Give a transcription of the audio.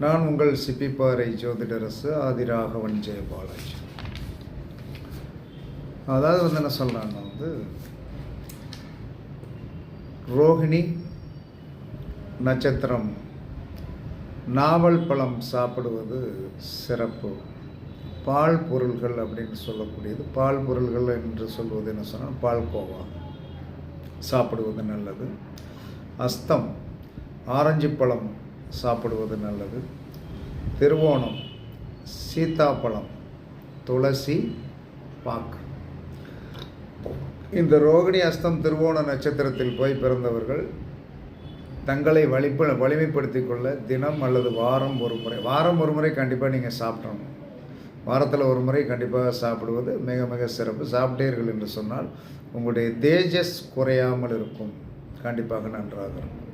நான் உங்கள் சிப்பிப்பாறை ஜோதிடரசு ஆதிராகவன் ஜெயபாலாஜி. அதாவது என்ன சொல்கிறான்னா ரோகிணி நட்சத்திரம் நாவல் பழம் சாப்பிடுவது சிறப்பு. பால் பொருள்கள் அப்படின்னு சொல்லக்கூடியது, பால் பொருள்கள் என்று சொல்வது என்ன சொன்னால் பால்கோவா சாப்பிடுவது நல்லது. அஸ்தம் ஆரஞ்சு பழம் சாப்பிடுவது நல்லது. திருவோணம் சீத்தாப்பழம், துளசி, பாக்கு. இந்த ரோகிணி அஸ்தம் திருவோண நட்சத்திரத்தில் போய் பிறந்தவர்கள் தங்களை வலிமைப்படுத்தி கொள்ள தினம் அல்லது வாரம் ஒரு முறை கண்டிப்பாக நீங்கள் சாப்பிடணும். வாரத்தில் ஒரு முறை கண்டிப்பாக சாப்பிடுவது மிக மிக சிறப்பு. சாப்பிட்டீர்கள் என்று சொன்னால் உங்களுடைய தேஜஸ் குறையாமல் இருக்கும், கண்டிப்பாக நன்றாக இருக்கும்.